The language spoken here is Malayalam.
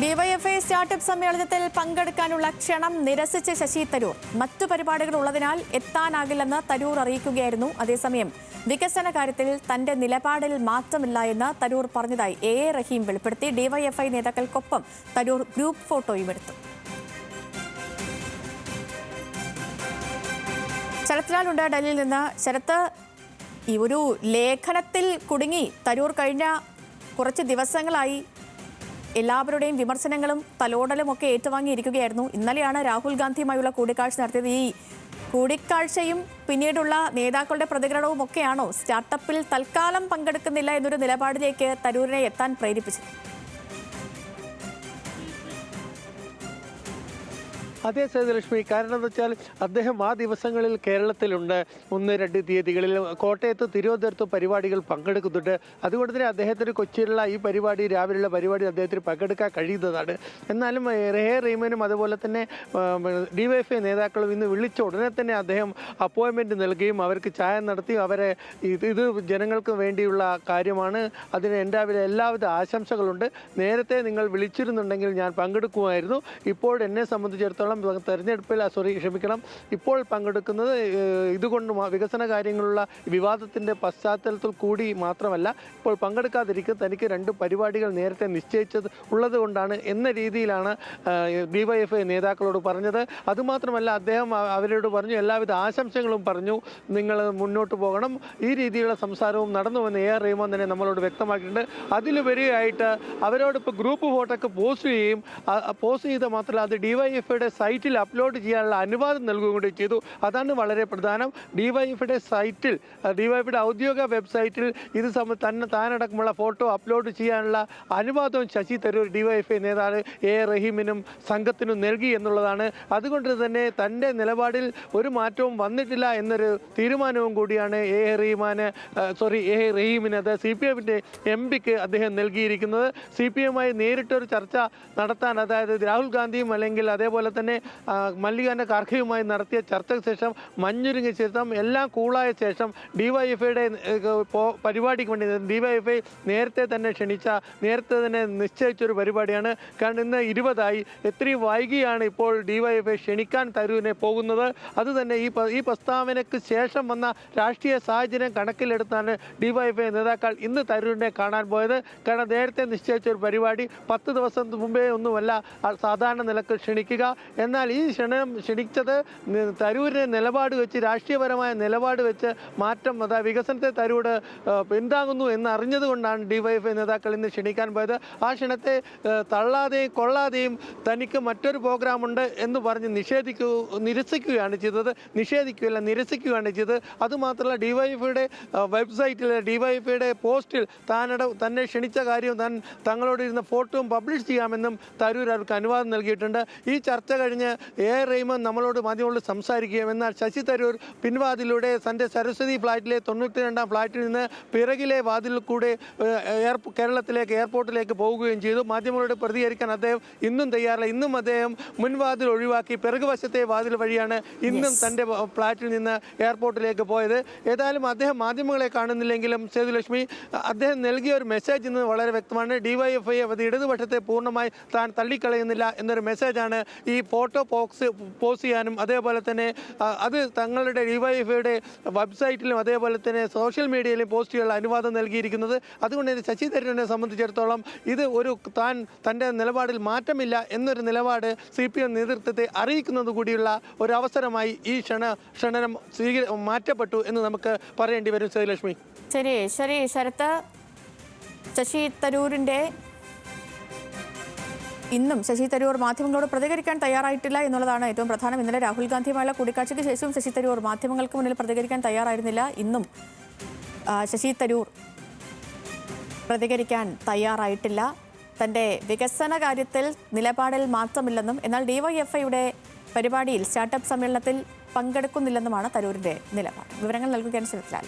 ഡിവൈഎഫ്ഐ സ്റ്റാർട്ടപ്പ് സമ്മേളനത്തിൽ പങ്കെടുക്കാനുള്ള ക്ഷണം നിരസിച്ച ശശി തരൂർ മറ്റു പരിപാടികൾ ഉള്ളതിനാൽ എത്താനാകില്ലെന്ന് തരൂർ അറിയിക്കുകയായിരുന്നു. അതേസമയം വികസന കാര്യത്തിൽ തന്റെ നിലപാടിൽ മാറ്റമില്ല എന്ന് തരൂർ പറഞ്ഞതായി എ റഹീം വെളിപ്പെടുത്തി. ഡിവൈഎഫ്ഐ നേതാക്കൾക്കൊപ്പം തരൂർ ഗ്രൂപ്പ് ഫോട്ടോയും എടുത്തു. ശരത്ലാലുണ്ട് ഡൽഹിയിൽ നിന്ന്. ശരത്ത്, ഈ ഒരു ലേഖനത്തിൽ കുടുങ്ങി തരൂർ കഴിഞ്ഞ കുറച്ച് ദിവസങ്ങളായി എല്ലാവരുടെയും വിമർശനങ്ങളും തലോടലും ഒക്കെ ഏറ്റുവാങ്ങിയിരിക്കുകയായിരുന്നു. ഇന്നലെയാണ് രാഹുൽ ഗാന്ധിയുമായുള്ള കൂടിക്കാഴ്ച നടത്തിയത്. ഈ കൂടിക്കാഴ്ചയും പിന്നീടുള്ള നേതാക്കളുടെ പ്രതികരണവും ഒക്കെയാണോ സ്റ്റാർട്ടപ്പിൽ തൽക്കാലം പങ്കെടുക്കുന്നില്ല എന്നൊരു നിലപാടിലേക്ക് തരൂരിനെ എത്താൻ പ്രേരിപ്പിച്ചത്? അതേ സേതുലക്ഷ്മി, കാരണം എന്താ വെച്ചാൽ അദ്ദേഹം ആ ദിവസങ്ങളിൽ കേരളത്തിലുണ്ട്. 1-2 തീയതികളിൽ കോട്ടയത്ത് തിരുവനന്തപുരത്ത് പരിപാടികൾ പങ്കെടുക്കുന്നുണ്ട്. അതുകൊണ്ട് തന്നെ അദ്ദേഹത്തിന് കൊച്ചിയിലുള്ള ഈ പരിപാടി, രാവിലെയുള്ള പരിപാടി അദ്ദേഹത്തിന് പങ്കെടുക്കാൻ കഴിയുന്നതാണ്. എന്നാലും റഹീമിനും അതുപോലെ തന്നെ ഡിവൈഎഫ്ഐ നേതാക്കളും ഇന്ന് വിളിച്ച ഉടനെ തന്നെ അദ്ദേഹം അപ്പോയിൻമെൻറ്റ് നൽകുകയും അവർക്ക് ചായ നടത്തി അവരെ ഇത് ജനങ്ങൾക്ക് വേണ്ടിയുള്ള കാര്യമാണ്, അതിന് എൻ്റെ എല്ലാവിധ ആശംസകളുണ്ട്, നേരത്തെ നിങ്ങൾ വിളിച്ചിരുന്നുണ്ടെങ്കിൽ ഞാൻ പങ്കെടുക്കുമായിരുന്നു, ഇപ്പോൾ എന്നെ സംബന്ധിച്ചിടത്തോളം തെരഞ്ഞെടുപ്പിൽ ഇപ്പോൾ പങ്കെടുക്കുന്നത് ഇതുകൊണ്ട് വികസന കാര്യങ്ങളുള്ള വിവാദത്തിൻ്റെ പശ്ചാത്തലത്തിൽ കൂടി മാത്രമല്ല, ഇപ്പോൾ പങ്കെടുക്കാതിരിക്കുന്നത് തനിക്ക് 2 പരിപാടികൾ നേരത്തെ നിശ്ചയിച്ചത് ഉള്ളത് കൊണ്ടാണ് എന്ന രീതിയിലാണ് ഡിവൈഎഫ്ഐ നേതാക്കളോട് പറഞ്ഞത്. അതുമാത്രമല്ല, അദ്ദേഹം അവരോട് പറഞ്ഞു, എല്ലാവിധ ആശംസകളും പറഞ്ഞു, നിങ്ങൾ മുന്നോട്ട് പോകണം. ഈ രീതിയിലുള്ള സംസാരവും നടന്നുവെന്ന് എ റഹീമാൻ തന്നെ നമ്മളോട് വ്യക്തമാക്കിയിട്ടുണ്ട്. അതിലുപരിയായിട്ട് അവരോട് ഇപ്പോൾ ഗ്രൂപ്പ് ഫോട്ടോക്ക് പോസ്റ്റ് ചെയ്ത മാത്രമല്ല, അത് ഡിവൈഎഫ്ഐയുടെ സൈറ്റിൽ അപ്ലോഡ് ചെയ്യാനുള്ള അനുവാദം നൽകുകയും കൂടി ചെയ്തു. അതാണ് വളരെ പ്രധാനം. ഡിവൈഎഫ്ഐയുടെ സൈറ്റിൽ, ഡിവൈഎഫ്ഐയുടെ ഔദ്യോഗിക വെബ്സൈറ്റിൽ ഇത് താനടക്കമുള്ള ഫോട്ടോ അപ്ലോഡ് ചെയ്യാനുള്ള അനുവാദവും ശശി തരൂർ ഡിവൈഎഫ്ഐ നേതാവ് എ റഹീമിനും സംഘത്തിനും നൽകി എന്നുള്ളതാണ്. അതുകൊണ്ട് തന്നെ തൻ്റെ നിലപാടിൽ ഒരു മാറ്റവും വന്നിട്ടില്ല എന്നൊരു തീരുമാനവും കൂടിയാണ് എ റഹീമിന് അത് CPM-ൻ്റെ MP-ക്ക് അദ്ദേഹം നൽകിയിരിക്കുന്നത്. CPM-മായി നേരിട്ടൊരു ചർച്ച നടത്താൻ, അതായത് രാഹുൽ ഗാന്ധിയും അല്ലെങ്കിൽ അതേപോലെ തന്നെ മല്ലികാർജ്ജുന ഖാർഗെയുമായി നടത്തിയ ചർച്ചയ്ക്ക് ശേഷം, മഞ്ഞുരുങ്ങിയ ശേഷം, എല്ലാം കൂളായ ശേഷം ഡിവൈഎഫ്ഐയുടെ പരിപാടിക്ക് വേണ്ടി ഡിവൈഎഫ്ഐ നേരത്തെ തന്നെ നിശ്ചയിച്ചൊരു പരിപാടിയാണ്. കാരണം ഇന്ന് 20-ആയി. എത്രയും വൈകിയാണ് ഇപ്പോൾ ഡിവൈഎഫ്ഐ ക്ഷണിക്കാൻ തരൂരിനെ പോകുന്നത്. അതുതന്നെ ഈ പ്രസ്താവനയ്ക്ക് ശേഷം വന്ന രാഷ്ട്രീയ സാഹചര്യം കണക്കിലെടുത്താണ് ഡിവൈഎഫ്ഐ നേതാക്കൾ ഇന്ന് തരൂരിനെ കാണാൻ പോയത്. കാരണം നേരത്തെ നിശ്ചയിച്ചൊരു പരിപാടി 10 ദിവസം മുമ്പേ ഒന്നുമല്ല സാധാരണ നിലക്ക് ക്ഷണിക്കുക. എന്നാൽ ഈ ക്ഷണിച്ചത് തരൂരിനെ നിലപാട് വെച്ച്, രാഷ്ട്രീയപരമായ നിലപാട് വെച്ച് മാറ്റം, അതായത് വികസനത്തെ തരൂർ പിന്താങ്ങുന്നു എന്ന് അറിഞ്ഞതുകൊണ്ടാണ് ഡിവൈഎഫ്ഐ നേതാക്കൾ ഇന്ന് ക്ഷണിക്കാൻ പോയത്. ആ ക്ഷണത്തെ തള്ളാതെയും കൊള്ളാതെയും തനിക്ക് മറ്റൊരു പ്രോഗ്രാമുണ്ട് എന്ന് പറഞ്ഞ് നിരസിക്കുകയാണ് ചെയ്തത്. അതുമാത്രമല്ല, ഡിവൈഎഫ്ഐയുടെ വെബ്സൈറ്റിൽ, ഡിവൈഎഫ്ഐയുടെ പോസ്റ്റിൽ തന്നെ ക്ഷണിച്ച കാര്യം തങ്ങളോട് ഇരുന്ന ഫോട്ടോയും പബ്ലിഷ് ചെയ്യാമെന്നും തരൂർ അവർക്ക് അനുവാദം നൽകിയിട്ടുണ്ട്. ഈ ചർച്ച കഴിഞ്ഞ് എ റഹീമാൻ നമ്മളോട് മാധ്യമങ്ങളോട് സംസാരിക്കുകയും, എന്നാൽ ശശി തരൂർ പിൻവാതിലൂടെ തൻ്റെ സരസ്വതി ഫ്ലാറ്റിലെ 92-ാം ഫ്ലാറ്റിൽ നിന്ന് പിറകിലെ വാതിലിൽ കൂടെ കേരളത്തിലേക്ക് എയർപോർട്ടിലേക്ക് പോവുകയും ചെയ്തു. മാധ്യമങ്ങളോട് പ്രതികരിക്കാൻ അദ്ദേഹം ഇന്നും തയ്യാറല്ല. ഇന്നും അദ്ദേഹം മുൻവാതിൽ ഒഴിവാക്കി പിറകു വശത്തെ വാതിൽ വഴിയാണ് ഇന്നും തൻ്റെ ഫ്ലാറ്റിൽ നിന്ന് എയർപോർട്ടിലേക്ക് പോയത്. ഏതായാലും അദ്ദേഹം മാധ്യമങ്ങളെ കാണുന്നില്ലെങ്കിലും സേതുലക്ഷ്മി, അദ്ദേഹം നൽകിയ ഒരു മെസ്സേജ് ഇന്ന് വളരെ വ്യക്തമാണ്. ഡിവൈഎഫ്ഐ ഇടതുപക്ഷത്തെ പൂർണ്ണമായി താൻ തള്ളിക്കളയുന്നില്ല എന്നൊരു മെസ്സേജാണ് ഈ ഫോട്ടോ പോസ്റ്റ് ചെയ്യാനും അതേപോലെ തന്നെ അത് തങ്ങളുടെ ഡിവൈഎഫ്ഐയുടെ വെബ്സൈറ്റിലും അതേപോലെ തന്നെ സോഷ്യൽ മീഡിയയിലും പോസ്റ്റ് ചെയ്യാനുള്ള അനുവാദം നൽകിയിരിക്കുന്നത്. അതുകൊണ്ട് തന്നെ ശശി തരൂരിനെ സംബന്ധിച്ചിടത്തോളം ഇത് തൻ്റെ നിലപാടിൽ മാറ്റമില്ല എന്നൊരു നിലപാട് CPM നേതൃത്വത്തെ അറിയിക്കുന്നത് കൂടിയുള്ള ഒരു അവസരമായി ഈ ക്ഷണം മാറ്റപ്പെട്ടു എന്ന് നമുക്ക് പറയേണ്ടി വരും സേതുലക്ഷ്മി. ശരി ശരത്ത്, ശശി തരൂരിൻ്റെ ഇന്നും ശശി തരൂർ മാധ്യമങ്ങളോട് പ്രതികരിക്കാൻ തയ്യാറായിട്ടില്ല എന്നുള്ളതാണ് ഏറ്റവും പ്രധാനം. ഇന്നലെ രാഹുൽ ഗാന്ധിയുമായുള്ള കൂടിക്കാഴ്ചയ്ക്ക് ശേഷവും ശശി തരൂർ മാധ്യമങ്ങൾക്ക് മുന്നിൽ പ്രതികരിക്കാൻ തയ്യാറായിരുന്നില്ല. ഇന്നും ശശി തരൂർ പ്രതികരിക്കാൻ തയ്യാറായിട്ടില്ല. തൻ്റെ വികസന കാര്യത്തിൽ നിലപാടിൽ മാറ്റമില്ലെന്നും എന്നാൽ ഡിവൈഎഫ്ഐയുടെ പരിപാടിയിൽ സ്റ്റാർട്ടപ്പ് സമ്മേളനത്തിൽ പങ്കെടുക്കുന്നില്ലെന്നുമാണ് തരൂരിൻ്റെ നിലപാട്. വിവരങ്ങൾ നൽകുകയാണ് ശരത്ലാൽ.